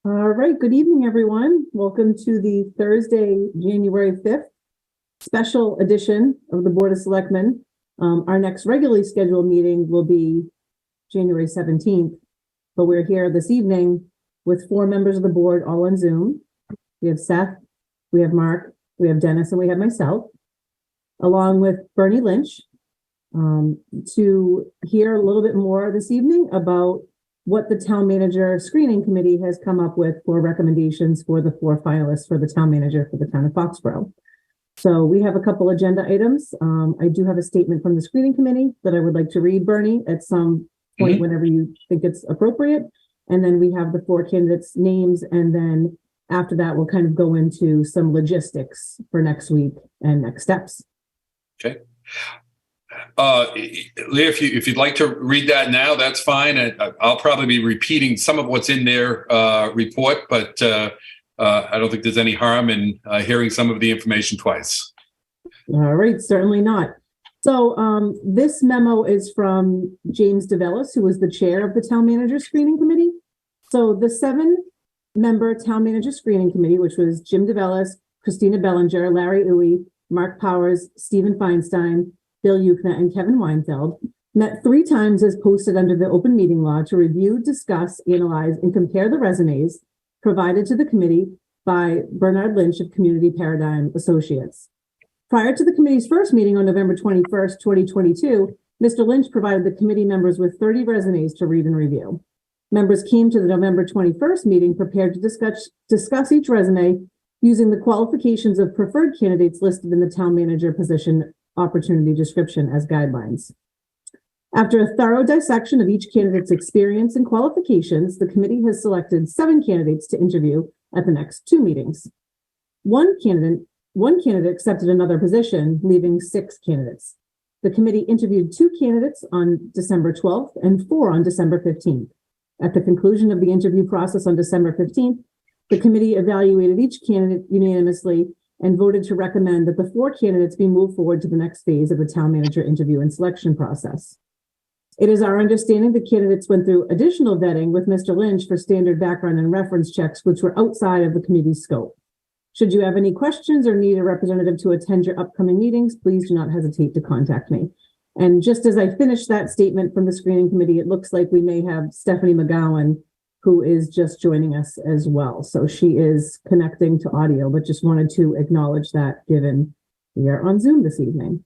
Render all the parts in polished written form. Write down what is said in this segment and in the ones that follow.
All right, good evening, everyone. Welcome to the Thursday, January 5th special edition of the Board of Selectmen. Our next regularly scheduled meeting will be January 17th, but we're here this evening with 4 members of the board all on Zoom. We have Seth, we have Mark, we have Dennis, and we have myself, along with Bernie Lynch, to hear a little bit more this evening about what the town manager screening committee has come up with for recommendations for the 4 finalists for the town manager for the town of Foxborough. So we have a couple agenda items. I do have a statement from the screening committee that I would like to read, Bernie, at some point whenever you think it's appropriate. And then we have the 4 candidates' names. And then after that, we'll kind of go into some logistics for next week and next steps. Okay. Leah, if you'd like to read that now, that's fine. I'll probably be repeating some of what's in their report, but I don't think there's any harm in hearing some of the information twice. All right, certainly not. So this memo is from James DeVellis, who was the chair of the town manager screening committee. So the 7-member town manager screening committee, which was Jim DeVellis, Christina Bellinger, Larry Uwe, Mark Powers, Stephen Feinstein, Bill Yukna, and Kevin Weinfeld, met 3 times as posted under the open meeting law to review, discuss, analyze, and compare the resumes provided to the committee by Bernard Lynch of Community Paradigm Associates. Prior to the committee's first meeting on November 21st, 2022, Mr. Lynch provided the committee members with 30 resumes to read and review. Members came to the November 21st meeting prepared to discuss each resume using the qualifications of preferred candidates listed in the town manager position opportunity description as guidelines. After a thorough dissection of each candidate's experience and qualifications, the committee has selected 7 candidates to interview at the next 2 meetings. One candidate accepted another position, leaving 6 candidates. The committee interviewed 2 candidates on December 12th and 4 on December 15th. At the conclusion of the interview process on December 15th, the committee evaluated each candidate unanimously and voted to recommend that the 4 candidates be moved forward to the next phase of the town manager interview and selection process. It is our understanding that candidates went through additional vetting with Mr. Lynch for standard background and reference checks, which were outside of the committee's scope. Should you have any questions or need a representative to attend your upcoming meetings, please do not hesitate to contact me. And just as I finish that statement from the screening committee, it looks like we may have Stephanie McGowan, who is just joining us as well. So she is connecting to audio, but just wanted to acknowledge that given we are on Zoom this evening.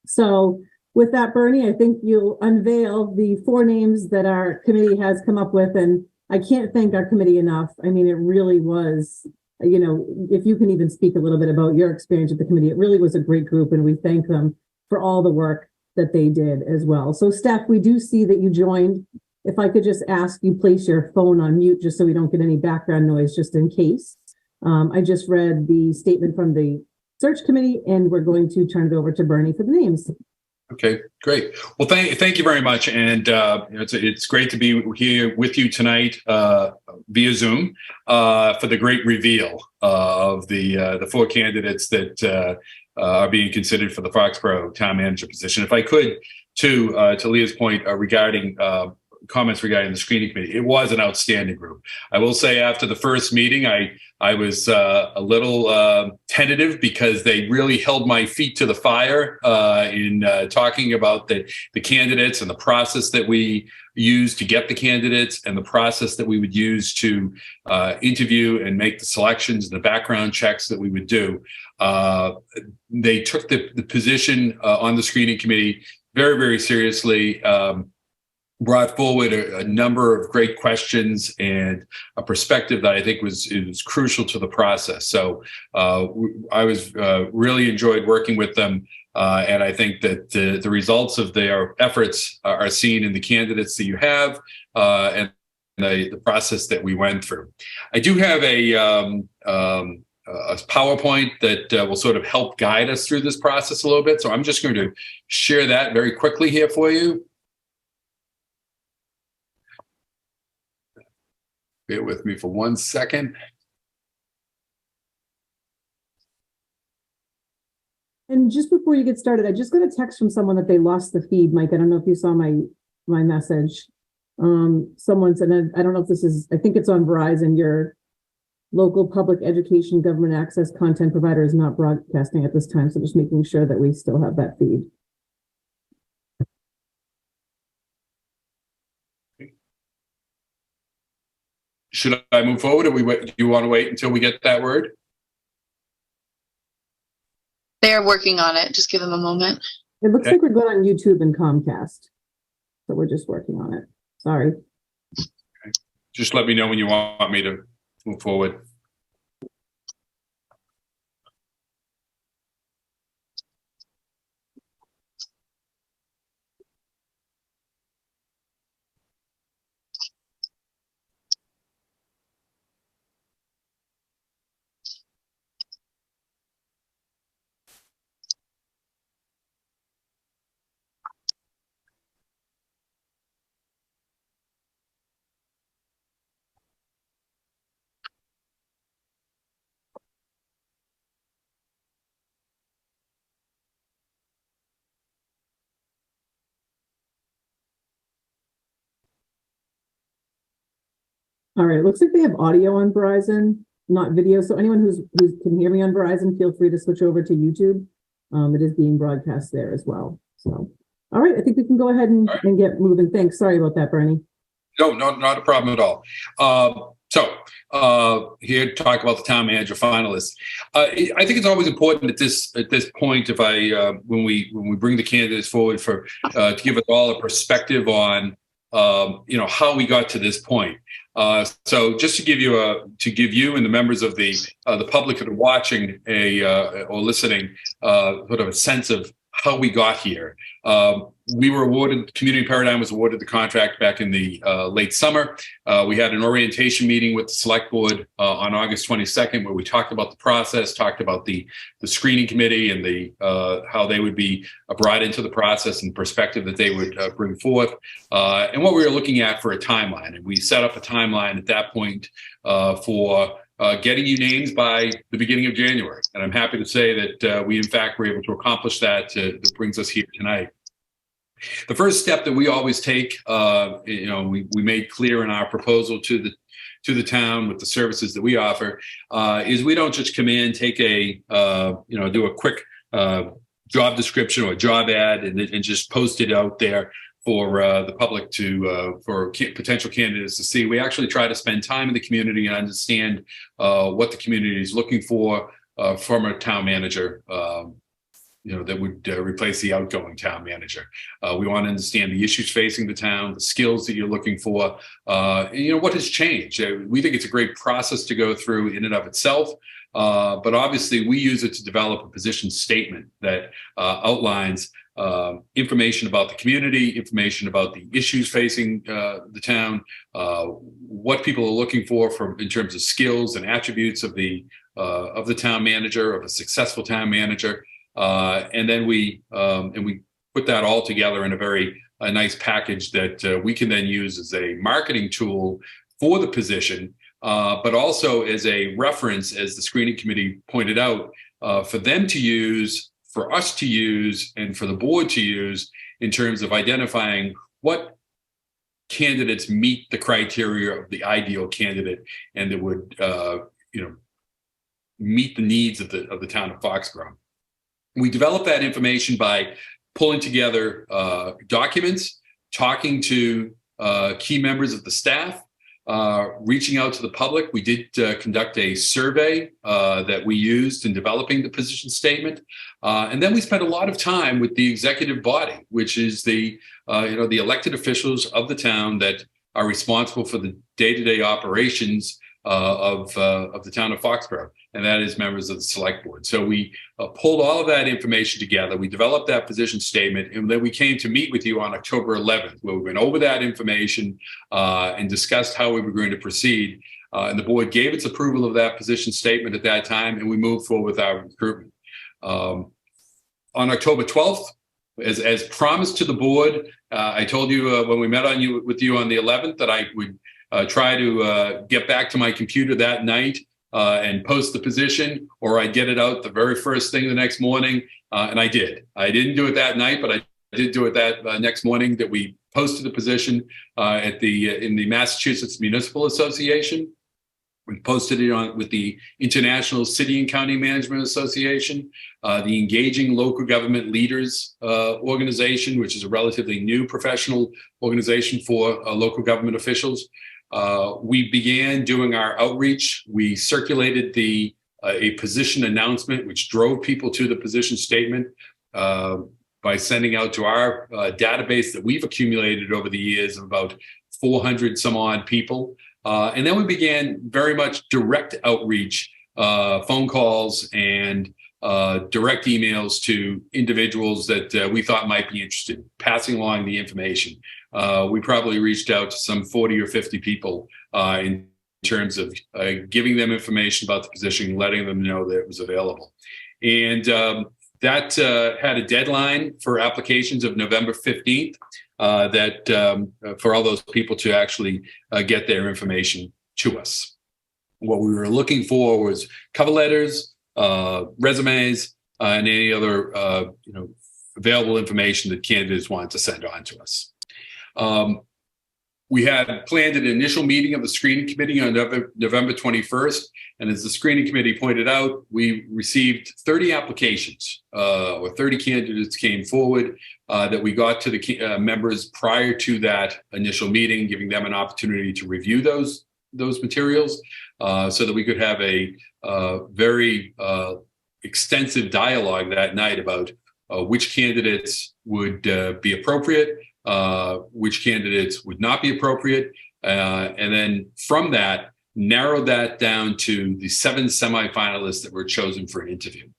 So with that, Bernie, I think you'll unveil the 4 names that our committee has come up with. And I can't thank our committee enough. I mean, it really was, you know, if you can even speak a little bit about your experience with the committee, it really was a great group. And we thank them for all the work that they did as well. So Steph, we do see that you joined. If I could just ask you place your phone on mute just so we don't get any background noise, just in case. I just read the statement from the search committee, and we're going to turn it over to Bernie for the names. Okay, great. Well, thank you very much. And it's great to be here with you tonight via Zoom for the great reveal of the 4 candidates that are being considered for the Foxborough town manager position. If I could, to Leah's point regarding comments regarding the screening committee, it was an outstanding group. I will say after the first meeting, I was a little tentative because they really held my feet to the fire in talking about the candidates and the process that we use to get the candidates and the process that we would use to interview and make the selections and the background checks that we would do. They took the position on the screening committee very, very seriously. Brought forward a number of great questions and a perspective that I think was crucial to the process. So I was really enjoyed working with them, and I think that the results of their efforts are seen in the candidates that you have and the process that we went through. I do have a PowerPoint that will sort of help guide us through this process a little bit. So I'm just going to share that very quickly here for you. Bear with me for 1 second. And just before you get started, I just got a text from someone that they lost the feed. Mike, I don't know if you saw my message. Someone said, and I don't know if this is, I think it's on Verizon, your local public education government access content provider is not broadcasting at this time. So just making sure that we still have that feed. Should I move forward, or do you want to wait until we get that word? They're working on it. Just give them a moment. It looks like we're good on YouTube and Comcast. So we're just working on it. Sorry. Okay. Just let me know when you want me to move forward. All right. It looks like they have audio on Verizon, not video. So anyone who can hear me on Verizon, feel free to switch over to YouTube. It is being broadcast there as well. So, all right. I think we can go ahead and get moving. Thanks. Sorry about that, Bernie. No, not a problem at all. Here to talk about the town manager finalists. I think it's always important at this point, if when we bring the candidates forward to give us all a perspective on how we got to this point. So just to give you and the members of the public that are watching or listening sort of a sense of how we got here. We were awarded, Community Paradigm was awarded the contract back in the late summer. We had an orientation meeting with the select board on August 22nd, where we talked about the process, talked about the screening committee and how they would be brought into the process and perspective that they would bring forth, and what we were looking at for a timeline. And we set up a timeline at that point for getting you names by the beginning of January. And I'm happy to say that we, in fact, were able to accomplish that. That brings us here tonight. The first step that we always take, we made clear in our proposal to the town with the services that we offer, is we don't just come in, take do a quick job description or a job ad and just post it out there for the public for potential candidates to see. We actually try to spend time in the community and understand what the community is looking for from a town manager, that would replace the outgoing town manager. We want to understand the issues facing the town, the skills that you're looking for, what has changed. We think it's a great process to go through in and of itself, but obviously we use it to develop a position statement that outlines information about the community, information about the issues facing the town, what people are looking for in terms of skills and attributes of the town manager, of a successful town manager. And then we put that all together in a nice package that we can then use as a marketing tool for the position, but also as a reference, as the screening committee pointed out, for them to use, for us to use, and for the board to use in terms of identifying what candidates meet the criteria of the ideal candidate and that would meet the needs of the town of Foxborough. We develop that information by pulling together documents, talking to key members of the staff, reaching out to the public. We did conduct a survey that we used in developing the position statement. And then we spent a lot of time with the executive body, which is the elected officials of the town that are responsible for the day-to-day operations of the town of Foxborough, and that is members of the select board. So we pulled all of that information together. We developed that position statement, and then we came to meet with you on October 11th, where we went over that information and discussed how we were going to proceed. And the board gave its approval of that position statement at that time, and we moved forward with our recruitment. On October 12th, as promised to the board, I told you when we met with you on the 11th that I would try to get back to my computer that night and post the position, or I'd get it out the very first thing the next morning. And I did. I didn't do it that night, but I did do it that next morning that we posted the position in the Massachusetts Municipal Association. We posted it on with the International City and County Management Association, the Engaging Local Government Leaders organization, which is a relatively new professional organization for local government officials. We began doing our outreach. We circulated a position announcement, which drove people to the position statement by sending out to our database that we've accumulated over the years of about 400 some odd people. And then we began very much direct outreach, phone calls and direct emails to individuals that we thought might be interested, passing along the information. We probably reached out to some 40 or 50 people in terms of giving them information about the position, letting them know that it was available. And that had a deadline for applications of November 15th. For all those people to actually get their information to us. What we were looking for was cover letters, resumes, and any other available information that candidates wanted to send on to us. We had planned an initial meeting of the screening committee on November 21st. And as the screening committee pointed out, we received 30 applications or 30 candidates came forward that we got to the members prior to that initial meeting, giving them an opportunity to review those materials so that we could have a very extensive dialogue that night about which candidates would be appropriate, which candidates would not be appropriate, and then from that, narrowed that down to the 7 semifinalists that were chosen for an interview.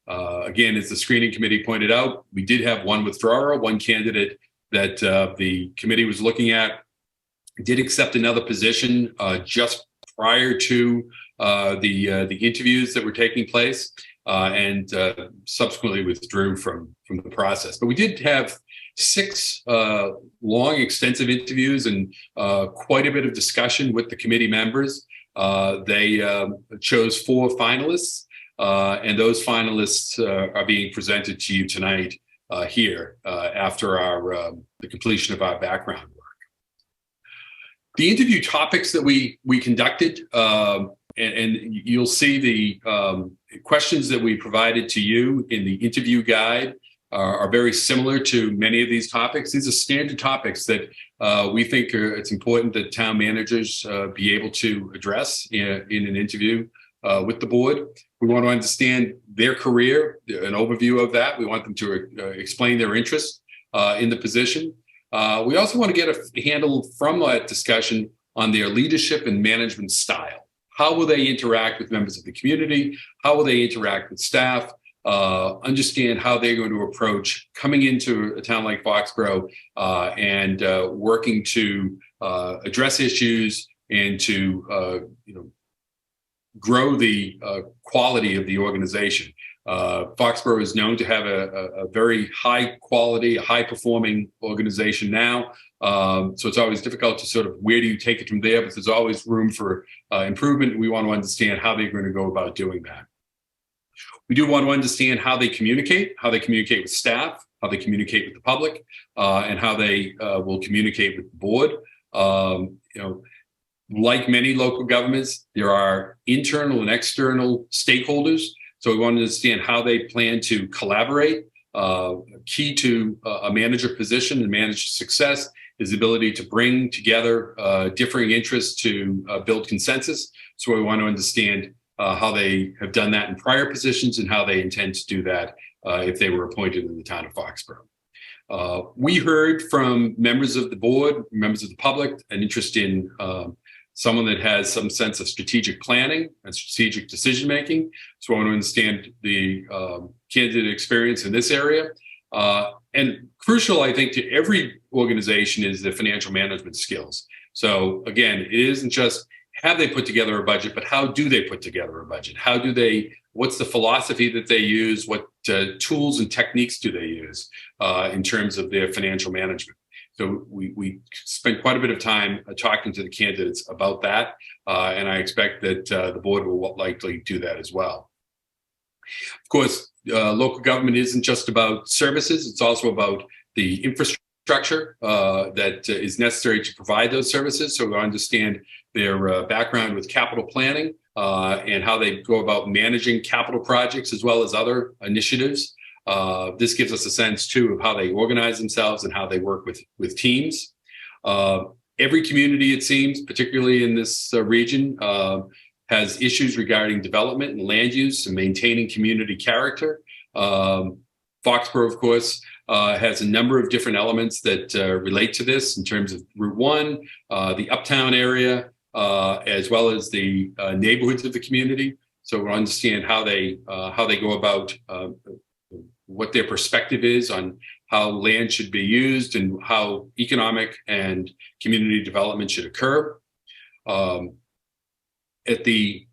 Again, as the screening committee pointed out, we did have one withdrawer, one candidate that the committee was looking at did accept another position just prior to the interviews that were taking place and subsequently withdrew from the process. But we did have 6 long, extensive interviews and quite a bit of discussion with the committee members. They chose 4 finalists, and those finalists are being presented to you tonight here after the completion of our background work. The interview topics that we conducted, and you'll see the questions that we provided to you in the interview guide are very similar to many of these topics. These are standard topics that we think it's important that town managers be able to address in an interview with the board. We want to understand their career, an overview of that. We want them to explain their interest in the position. We also want to get a handle from that discussion on their leadership and management style. How will they interact with members of the community? How will they interact with staff? Understand how they're going to approach coming into a town like Foxborough and working to address issues and to grow the quality of the organization. Foxborough is known to have a very high quality, high performing organization now. So it's always difficult to sort of where do you take it from there, but there's always room for improvement. We want to understand how they're going to go about doing that. We do want to understand how they communicate with staff, how they communicate with the public, and how they will communicate with the board. Like many local governments, there are internal and external stakeholders. So we want to understand how they plan to collaborate. Key to a manager position and manager success is the ability to bring together differing interests to build consensus. So we want to understand how they have done that in prior positions and how they intend to do that if they were appointed in the town of Foxborough. We heard from members of the board, members of the public, an interest in someone that has some sense of strategic planning and strategic decision-making. So I want to understand the candidate experience in this area. And crucial, I think, to every organization is the financial management skills. So again, it isn't just have they put together a budget, but how do they put together a budget? What's the philosophy that they use? What tools and techniques do they use in terms of their financial management? So we spent quite a bit of time talking to the candidates about that, and I expect that the board will likely do that as well. Of course, local government isn't just about services, it's also about the infrastructure infrastructure that is necessary to provide those services. So we understand their background with capital planning and how they go about managing capital projects as well as other initiatives. This gives us a sense, too, of how they organize themselves and how they work with teams. Every community, it seems, particularly in this region, has issues regarding development and land use and maintaining community character. Foxborough, of course, has a number of different elements that relate to this in terms of Route 1, the uptown area, as well as the neighborhoods of the community. So we'll understand how they go about what their perspective is on how land should be used and how economic and community development should occur. At the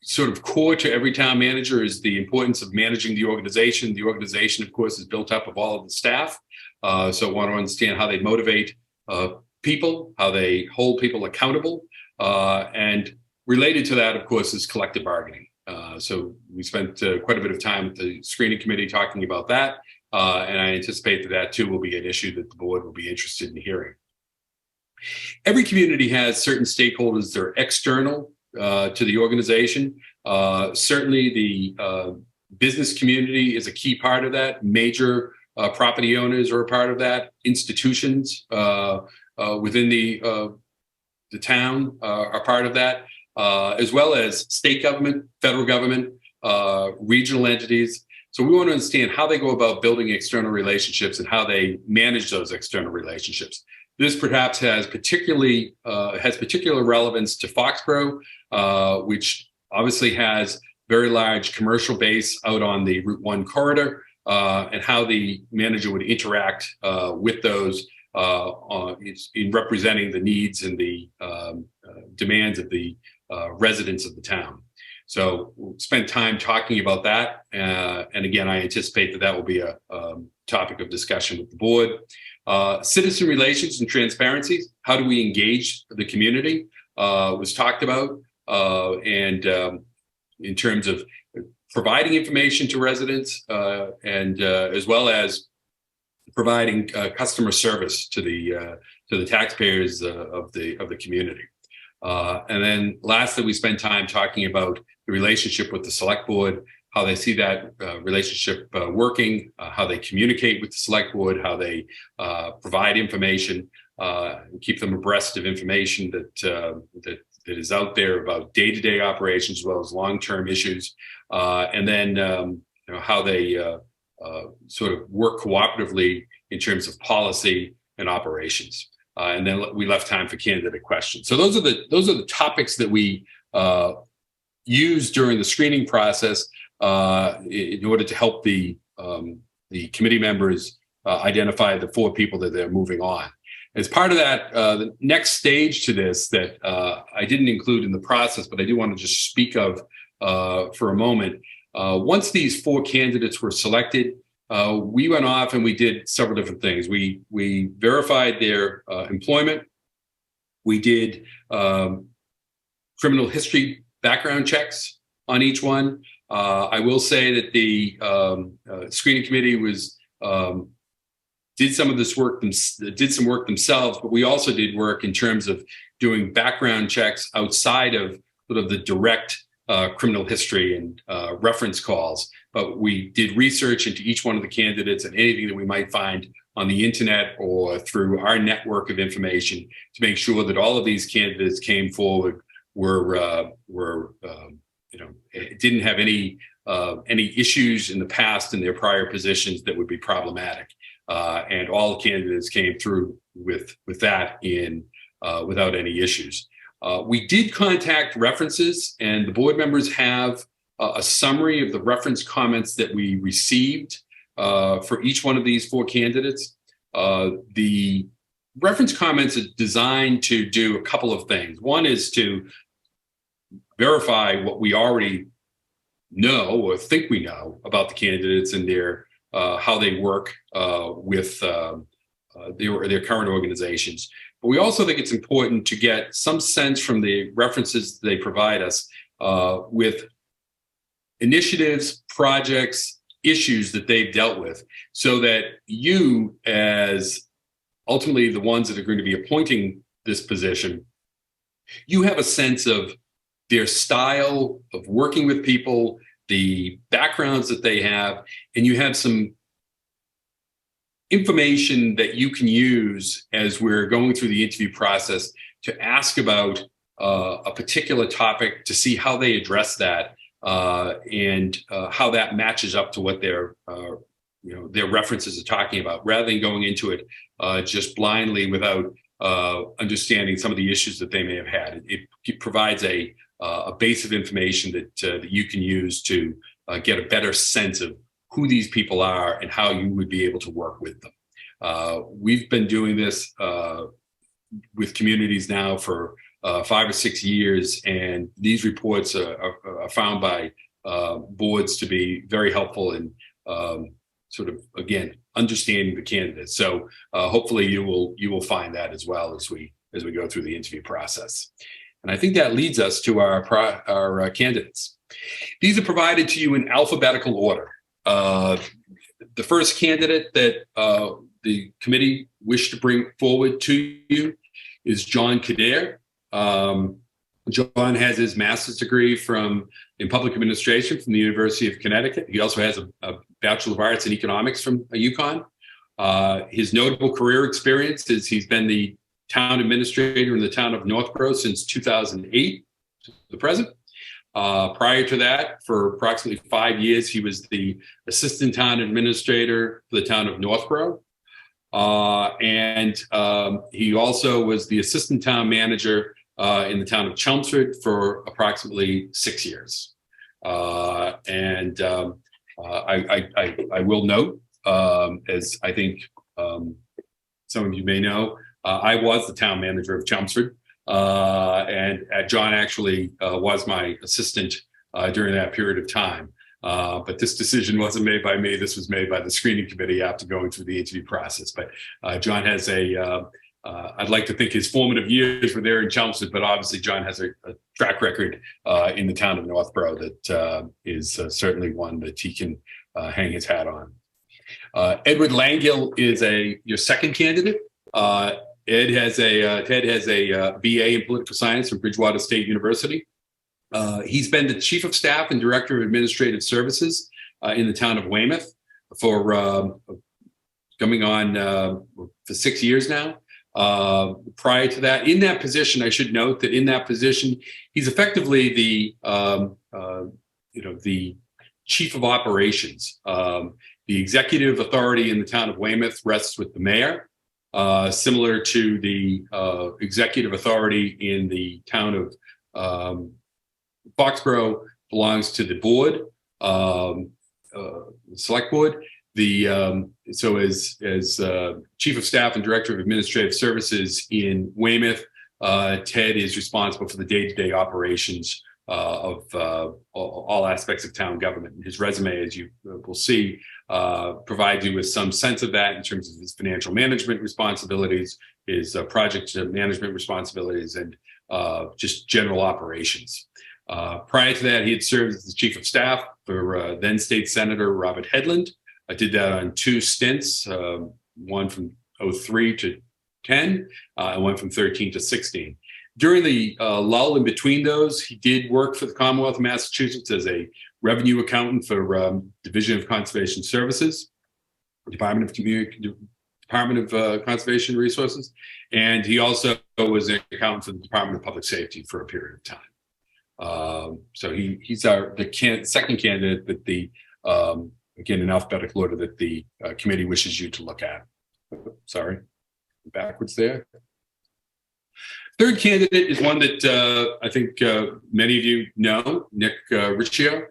sort of core to every town manager is the importance of managing the organization. The organization, of course, is built up of all of the staff. So I want to understand how they motivate people, how they hold people accountable. And related to that, of course, is collective bargaining. So we spent quite a bit of time with the screening committee talking about that. And I anticipate that too will be an issue that the board will be interested in hearing. Every community has certain stakeholders that are external to the organization. Certainly the business community is a key part of that. Major property owners are a part of that. Institutions within the town are part of that, as well as state government, federal government, regional entities. So we want to understand how they go about building external relationships and how they manage those external relationships. This perhaps has particular relevance to Foxborough, which obviously has very large commercial base out on the Route 1 corridor, and how the manager would interact with those in representing the needs and the demands of the residents of the town. So we'll spend time talking about that. And again, I anticipate that will be a topic of discussion with the board. Citizen relations and transparency. How do we engage the community was talked about. And in terms of providing information to residents and as well as providing customer service to the taxpayers of the community. And then lastly, we spend time talking about the relationship with the select board, how they see that relationship working, how they communicate with the select board, how they provide information, and keep them abreast of information that is out there about day-to-day operations as well as long-term issues, and then how they sort of work cooperatively in terms of policy and operations. And then we left time for candidate questions. So those are the topics that we use during the screening process in order to help the committee members identify the 4 people that they're moving on. As part of that, the next stage to this that I didn't include in the process, but I do want to just speak of for a moment. Once these 4 candidates were selected, we went off and we did several different things. We verified their employment. We did criminal history background checks on each one. I will say that the screening committee did some of this work, did some work themselves, but we also did work in terms of doing background checks outside of sort of the direct criminal history and reference calls. But we did research into each one of the candidates and anything that we might find on the internet or through our network of information to make sure that all of these candidates came forward didn't have any issues in the past in their prior positions that would be problematic. And all candidates came through with that without any issues. We did contact references, and the board members have a summary of the reference comments that we received for each one of these 4 candidates. The reference comments are designed to do a couple of things. One is to verify what we already know or think we know about the candidates and their how they work with their current organizations. But we also think it's important to get some sense from the references they provide us with initiatives, projects, issues that they've dealt with, so that you as ultimately the ones that are going to be appointing this position, you have a sense of their style of working with people, the backgrounds that they have, and you have some information that you can use as we're going through the interview process to ask about a particular topic to see how they address that and how that matches up to what their references are talking about, rather than going into it just blindly without understanding some of the issues that they may have had. It provides a base of information that you can use to get a better sense of who these people are and how you would be able to work with them. We've been doing this with communities now for 5 or 6 years, and these reports are found by boards to be very helpful in sort of, again, understanding the candidates. So hopefully you will find that as well as we go through the interview process. And I think that leads us to our candidates. These are provided to you in alphabetical order. The first candidate that the committee wished to bring forward to you is John Coderre. John has his master's degree in public administration from the University of Connecticut. He also has a Bachelor of Arts in economics from UConn. His notable career experience is he's been the town administrator in the town of Northborough since 2008 to the present. Prior to that, for approximately 5 years, he was the assistant town administrator for the town of Northborough. And he also was the assistant town manager in the town of Chelmsford for approximately 6 years. I will note, as I think some of you may know, I was the town manager of Chelmsford, and John actually was my assistant during that period of time. But this decision wasn't made by me. This was made by the screening committee after going through the interview process. But John has I'd like to think his formative years were there in Chelmsford, but obviously John has a track record in the town of Northborough that is certainly one that he can hang his hat on. Edward Langill is your second candidate. Ted has a BA in political science from Bridgewater State University. He's been the chief of staff and director of administrative services in the town of Weymouth for coming on for 6 years now. Prior to that, in that position, I should note that in that position, he's effectively the chief of operations. The executive authority in the town of Weymouth rests with the mayor, similar to the executive authority in the town of Foxborough belongs to the board, select board. So as chief of staff and director of administrative services in Weymouth, Ted is responsible for the day-to-day operations of all aspects of town government. His resume, as you will see, provides you with some sense of that in terms of his financial management responsibilities, his project management responsibilities, and just general operations. Prior to that, he had served as the chief of staff for then state senator Robert Hedlund. I did that on 2 stints, one from 03 to 10, and one from 13 to 16. During the lull in between those, he did work for the Commonwealth of Massachusetts as a revenue accountant for Division of Conservation Services, Department of Conservation Resources, and he also was an accountant for the Department of Public Safety for a period of time. So he's the second candidate that the again, in alphabetical order that the committee wishes you to look at. Sorry, backwards there. Third candidate is one that I think many of you know, Nick Riccio.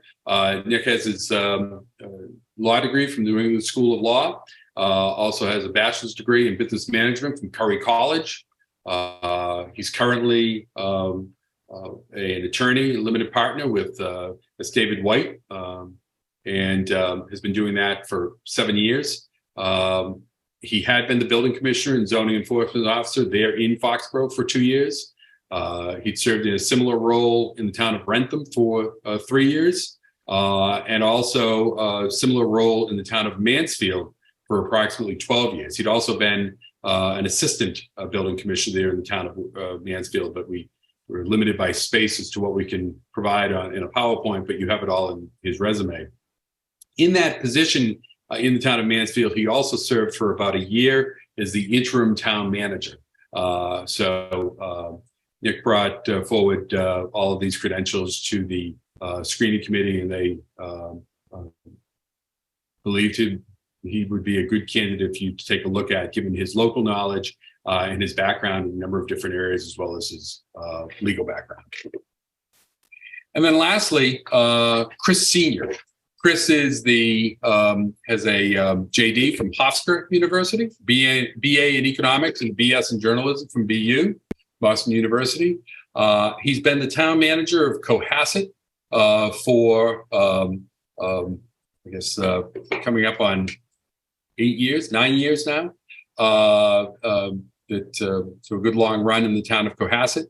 Nick has his law degree from the New England School of Law. Also has a bachelor's degree in business management from Curry College. He's currently an attorney, limited partner with David White, and has been doing that for 7 years. He had been the building commissioner and zoning enforcement officer there in Foxborough for 2 years. He'd served in a similar role in the town of Rentham for 3 years, and also a similar role in the town of Mansfield for approximately 12 years. He'd also been an assistant building commissioner there in the town of Mansfield, but we're limited by space as to what we can provide in a PowerPoint, but you have it all in his resume. In that position in the town of Mansfield, he also served for about a year as the interim town manager. Nick brought forward all of these credentials to the screening committee, and they believed he would be a good candidate for you to take a look at, given his local knowledge and his background in a number of different areas, as well as his legal background. And then lastly, Chris Senior. Chris is has a JD from Foxborough University, BA in economics and BS in journalism from BU, Boston University. He's been the town manager of Cohasset for, I guess, coming up on 9 years now. So a good long run in the town of Cohasset.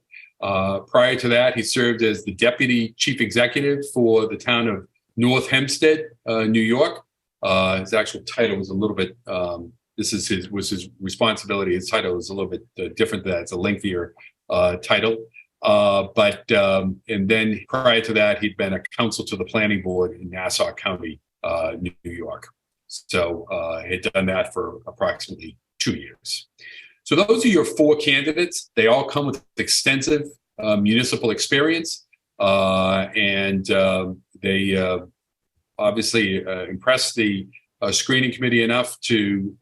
Prior to that, he served as the deputy chief executive for the town of North Hempstead, New York. His actual title was a little bit, this is his responsibility. His title is a little bit different than that. It's a lengthier title. And then prior to that, he'd been a counsel to the planning board in Nassau County, New York. So he had done that for approximately 2 years. So those are your 4 candidates. They all come with extensive municipal experience, and they obviously impressed the screening committee enough to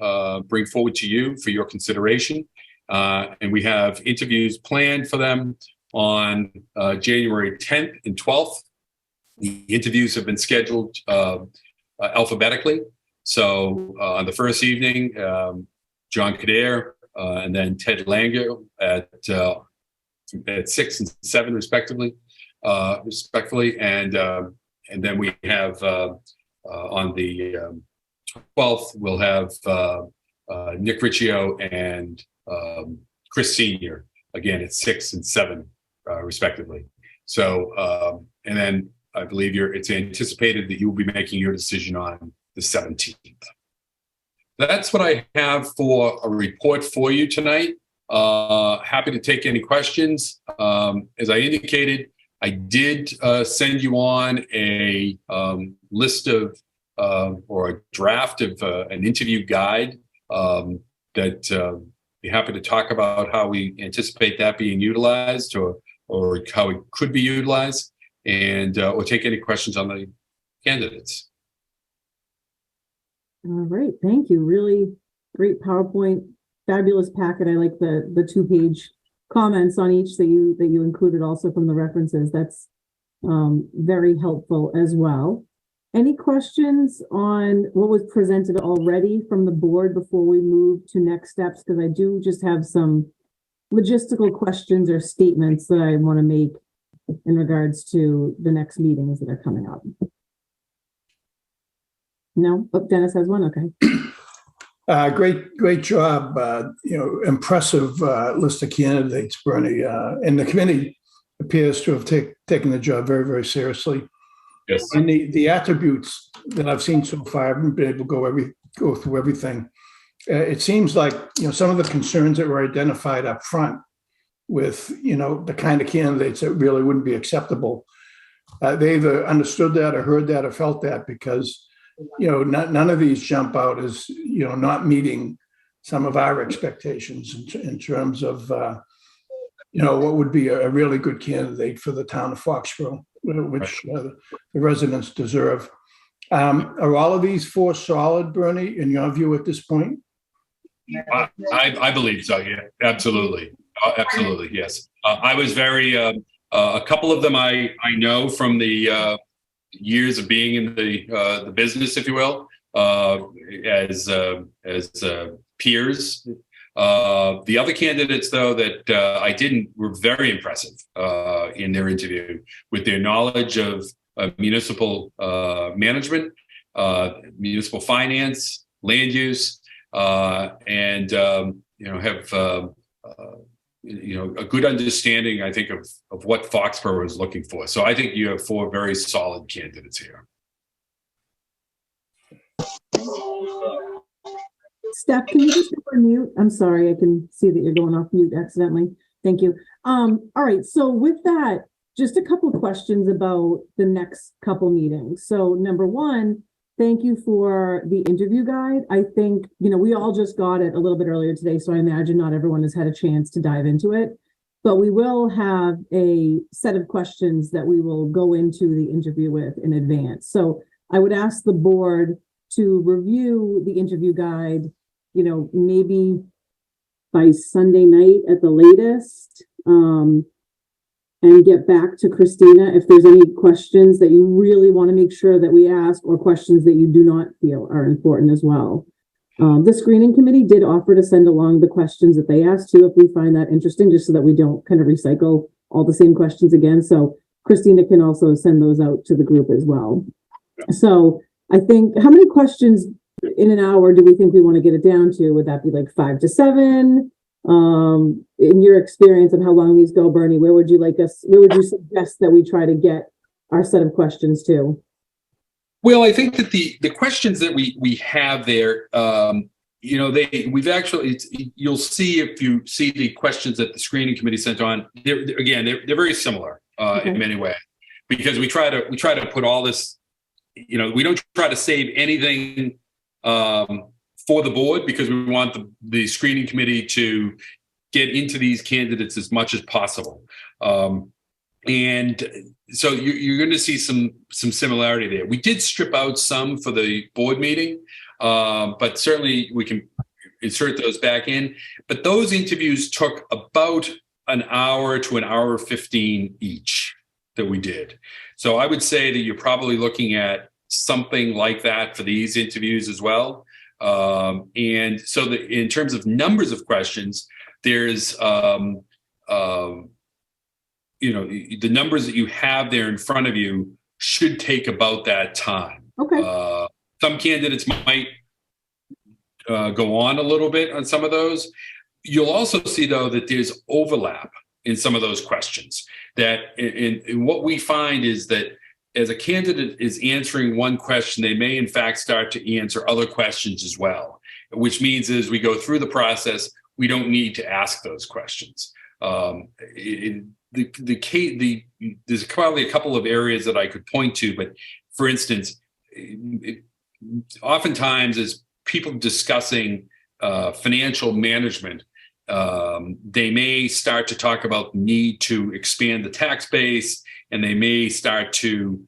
bring forward to you for your consideration. And we have interviews planned for them on January 10th and 12th. The interviews have been scheduled alphabetically. So on the first evening, John Coderre and then Ted Langill at 6 and 7 respectively. And then we have on the 12th, we'll have Nick Riccio and Chris Senior, again at 6 and 7 respectively. So and then I believe it's anticipated that you will be making your decision on the 17th. That's what I have for a report for you tonight. Happy to take any questions. As I indicated, I did send you on a list of or a draft of an interview guide that be happy to talk about how we anticipate that being utilized or how it could be utilized, and or take any questions on the candidates. All right, thank you. Really great PowerPoint, fabulous packet. I like the 2-page comments on each that you included also from the references. That's very helpful as well. Any questions on what was presented already from the board before we move to next steps? Because I do just have some logistical questions or statements that I want to make in regards to the next meetings that are coming up. No? Oh, Dennis has one. Okay. Great job. Impressive list of candidates, Bernie. And the committee appears to have taken the job very, very seriously. Yes. And the attributes that I've seen so far, I haven't been able to go through everything. It seems like some of the concerns that were identified up front with the kind of candidates that really wouldn't be acceptable. They either understood that or heard that or felt that, because none of these jump out as not meeting some of our expectations in terms of what would be a really good candidate for the town of Foxboro, which the residents deserve. Are all of these 4 solid, Bernie, in your view at this point? I believe so. Yeah, absolutely. Absolutely. Yes. I was very, a couple of them I know from the years of being in the business, if you will, as peers. The other candidates, though, that I didn't, were very impressive in their interview with their knowledge of municipal management, municipal finance, land use, and have a good understanding, I think, of what Foxborough is looking for. So I think you have 4 very solid candidates here. Steph, can you just go on mute? I'm sorry, I can see that you're going off mute accidentally. Thank you. All right, so with that, just a couple questions about the next couple meetings. So number one, thank you for the interview guide. I think, we all just got it a little bit earlier today, so I imagine not everyone has had a chance to dive into it. But we will have a set of questions that we will go into the interview with in advance. So I would ask the board to review the interview guide, maybe by Sunday night at the latest, and get back to Christina if there's any questions that you really want to make sure that we ask, or questions that you do not feel are important as well. The screening committee did offer to send along the questions that they asked too, if we find that interesting, just so that we don't kind of recycle all the same questions again. So Christina can also send those out to the group as well. So I think, how many questions in an hour do we think we want to get it down to? Would that be like 5 to 7? In your experience and how long these go, Bernie, where would you suggest that we try to get our set of questions to? Well, I think that the questions that we have there, we've actually, you'll see if you see the questions that the screening committee sent on. They're very similar in many ways, because we try to put all this. We don't try to save anything for the board, because we want the screening committee to get into these candidates as much as possible. And so you're going to see some similarity there. We did strip out some for the board meeting, but certainly we can insert those back in. But those interviews took about an hour to an hour 15 each that we did. So I would say that you're probably looking at something like that for these interviews as well. And so in terms of numbers of questions, there's the numbers that you have there in front of you should take about that time. Okay. Some candidates might go on a little bit on some of those. You'll also see, though, that there's overlap in some of those questions. That in what we find is that as a candidate is answering one question, they may in fact start to answer other questions as well, which means as we go through the process, we don't need to ask those questions. There's probably a couple of areas that I could point to, but for instance, oftentimes as people discussing financial management, they may start to talk about the need to expand the tax base, and they may start to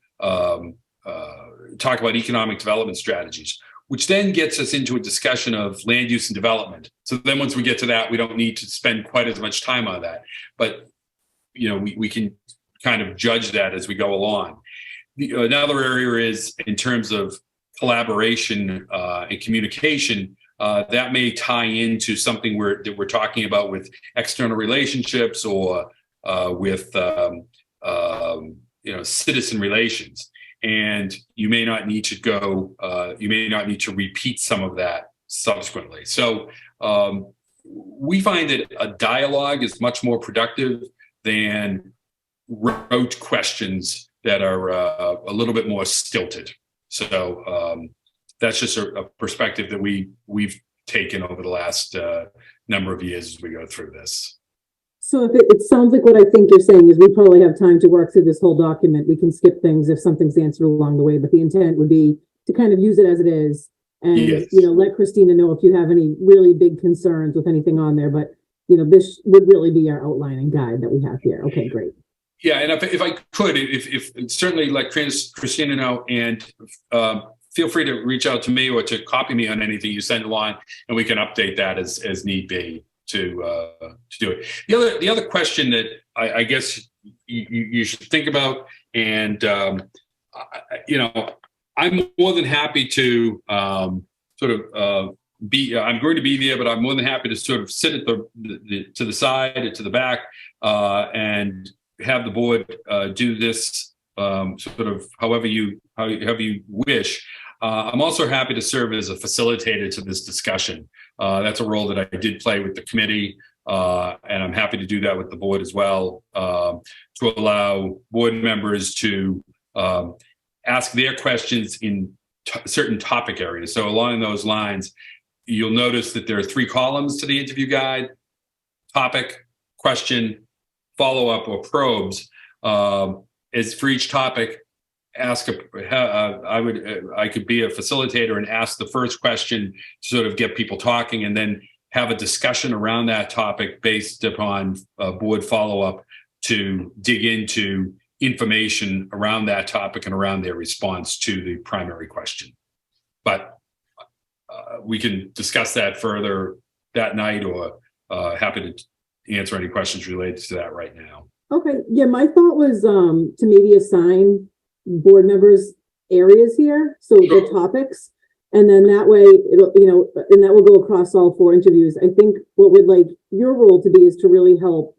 talk about economic development strategies, which then gets us into a discussion of land use and development. So then once we get to that, we don't need to spend quite as much time on that. But we can kind of judge that as we go along. Another area is in terms of collaboration and communication. That may tie into something that we're talking about with external relationships or with citizen relations, and you may not need to repeat some of that subsequently. So we find that a dialogue is much more productive than rote questions that are a little bit more stilted. So that's just a perspective that we've taken over the last number of years as we go through this. So if it sounds like what I think you're saying is we probably have time to work through this whole document. We can skip things if something's answered along the way, but the intent would be to kind of use it as it is and, yes, let Christina know if you have any really big concerns with anything on there. But, this would really be our outline and guide that we have here. Okay, great. Yeah, and if I could, if certainly let Christina know, and feel free to reach out to me or to copy me on anything you send along, and we can update that as need be to do it. The other question that I guess you should think about, and I'm more than happy to I'm going to be there, but I'm more than happy to sort of sit at to the side or to the back and have the board do this sort of however you wish. I'm also happy to serve as a facilitator to this discussion. That's a role that I did play with the committee, and I'm happy to do that with the board as well, to allow board members to ask their questions in certain topic areas. So along those lines, you'll notice that there are 3 columns to the interview guide: topic, question, follow-up, or probes. As for each topic, I could be a facilitator and ask the first question to sort of get people talking, and then have a discussion around that topic based upon board follow-up to dig into information around that topic and around their response to the primary question. But we can discuss that further that night, or happy to answer any questions related to that right now. Okay. Yeah, my thought was to maybe assign board members areas here, so the topics, and then that way it'll, and that will go across all 4 interviews. I think what would like your role to be is to really help,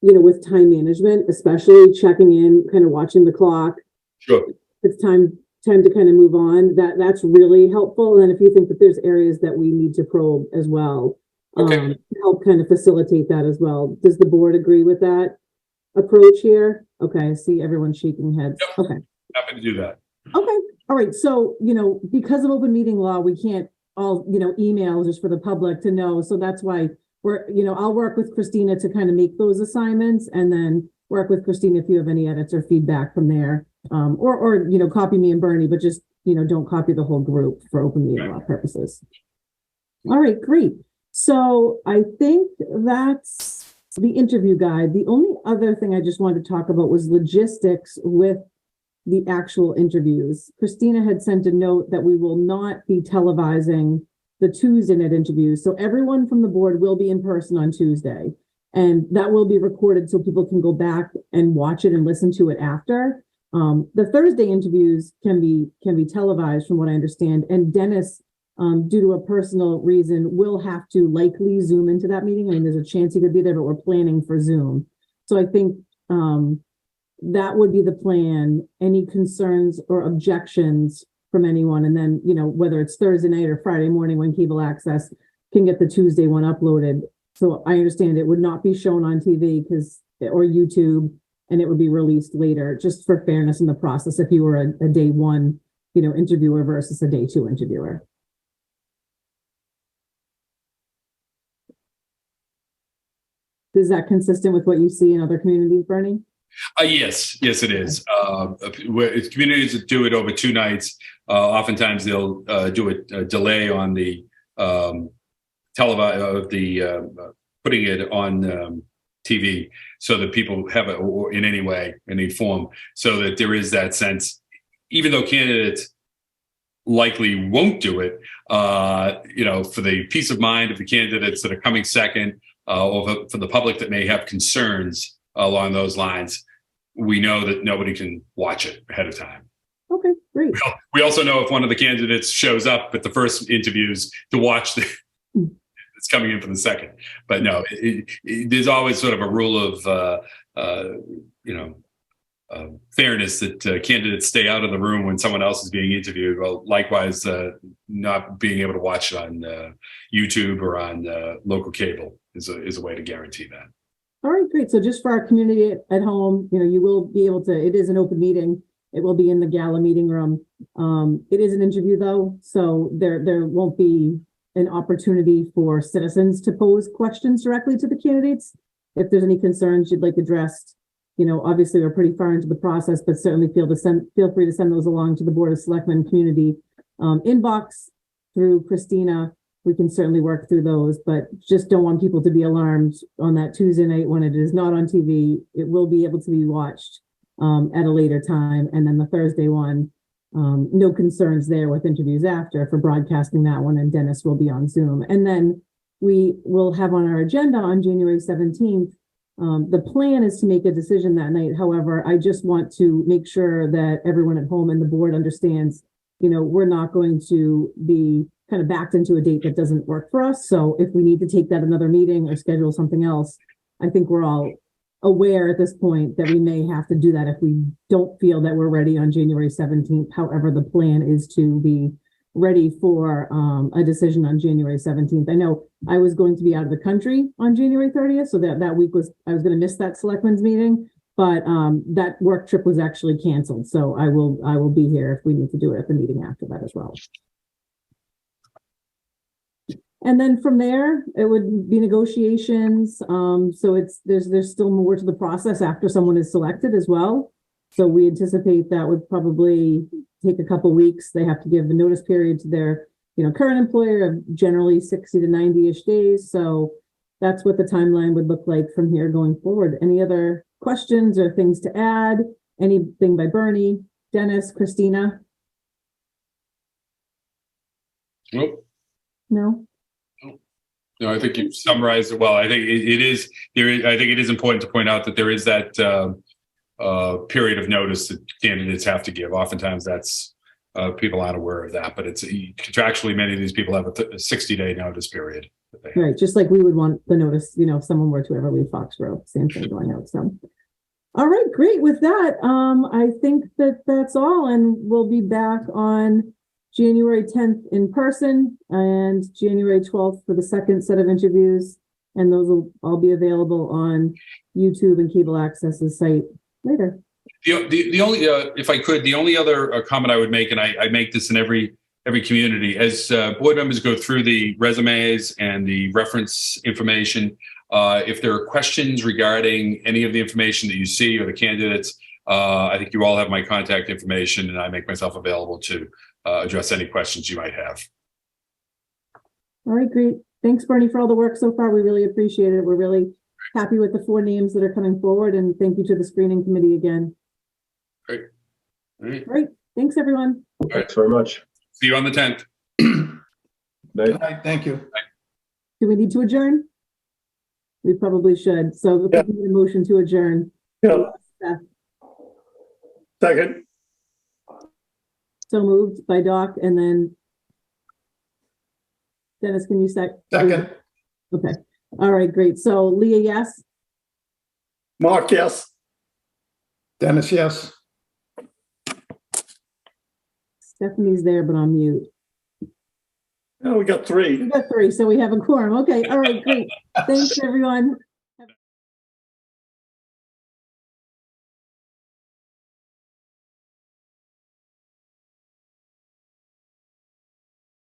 with time management, especially checking in, kind of watching the clock. Sure. It's time to kind of move on. That's really helpful. And if you think that there's areas that we need to probe as well, Okay. help kind of facilitate that as well. Does the board agree with that approach here? Okay, I see everyone shaking heads. Yep. Okay. Happy to do that. Okay. All right. So, because of open meeting law, we can't all, email just for the public to know. So that's why I'll work with Christina to kind of make those assignments, and then work with Christina if you have any edits or feedback from there. Or copy me and Bernie, but just, don't copy the whole group for open meeting law purposes. All right, great. So I think that's the interview guide. The only other thing I just wanted to talk about was logistics with the actual interviews. Christina had sent a note that we will not be televising the Tuesday night interviews. So everyone from the board will be in person on Tuesday, and that will be recorded so people can go back and watch it and listen to it after. The Thursday interviews can be televised from what I understand. And Dennis, due to a personal reason, will have to likely Zoom into that meeting. I mean, there's a chance he could be there, but we're planning for Zoom. So I think that would be the plan. Any concerns or objections from anyone, and then whether it's Thursday night or Friday morning when cable access can get the Tuesday one uploaded. So I understand it would not be shown on TV or YouTube, and it would be released later, just for fairness in the process. If you were a day 1 interviewer versus a day 2 interviewer. Is that consistent with what you see in other communities, Bernie? Yes, it is. Communities that do it over 2 nights, oftentimes they'll do a delay on the putting it on TV, so that people have it, or in any form, so that there is that sense, even though candidates likely won't do it, for the peace of mind of the candidates that are coming second, or for the public that may have concerns along those lines, we know that nobody can watch it ahead of time. Okay, great. We also know if one of the candidates shows up at the first interviews to watch it's coming in for the second. But no, there's always sort of a rule of fairness that candidates stay out of the room when someone else is being interviewed. Well, likewise, not being able to watch it on YouTube or on local cable is a way to guarantee that. All right, great. So just for our community at home, you will be able to, it is an open meeting. It will be in the gala meeting room. It is an interview though, so there won't be an opportunity for citizens to pose questions directly to the candidates. If there's any concerns you'd like addressed, obviously we're pretty far into the process, but certainly feel free to send those along to the Board of Selectmen community inbox through Christina. We can certainly work through those, but just don't want people to be alarmed on that Tuesday night when it is not on TV. It will be able to be watched at a later time. And then the Thursday one, no concerns there with interviews after for broadcasting that one, and Dennis will be on Zoom. And then we will have on our agenda on January 17th. The plan is to make a decision that night. However, I just want to make sure that everyone at home and the board understands, we're not going to be kind of backed into a date that doesn't work for us. So if we need to take that another meeting or schedule something else, I think we're all aware at this point that we may have to do that if we don't feel that we're ready on January 17th. However, the plan is to be ready for a decision on January 17th. I know I was going to be out of the country on January 30th, so that week I was going to miss that selectmen's meeting, but that work trip was actually canceled. So I will be here if we need to do it at the meeting after that as well. And then from there, it would be negotiations. So there's still more to the process after someone is selected as well. So we anticipate that would probably take a couple weeks. They have to give the notice period to their, current employer of generally 60 to 90-ish days. So that's what the timeline would look like from here going forward. Any other questions or things to add? Anything by Bernie, Dennis, Christina? Nope. No? No, I think you summarized it well. I think I think it is important to point out that there is that period of notice that candidates have to give. Oftentimes that's people aren't aware of that, but it's contractually many of these people have a 60-day notice period. Right, just like we would want the notice, if someone were to ever leave Foxborough, same thing going out. So, all right, great. With that, I think that's all, and we'll be back on January 10th in person and January 12th for the second set of interviews. And those will all be available on YouTube and Cable Access's site later. The only, if I could, the only other comment I would make, and I make this in every community, as board members go through the resumes and the reference information, if there are questions regarding any of the information that you see or the candidates, I think you all have my contact information, and I make myself available to address any questions you might have. All right, great. Thanks, Bernie, for all the work so far. We really appreciate it. We're really happy with the 4 names that are coming forward, and thank you to the screening committee again. Great. All right. Great. Thanks, everyone. Thanks very much. See you on the 10th. Night. Good night. Thank you. Do we need to adjourn? We probably should. So if we can get a motion to adjourn. Yeah. Seth. Second. So moved by Doc, and then Dennis, can you Second. Okay. All right, great. So Leah, yes. Mark, yes. Dennis, yes. Stephanie's there, but on mute. Oh, we got 3. We got 3, so we have a quorum. Okay. All right, great. Thanks, everyone.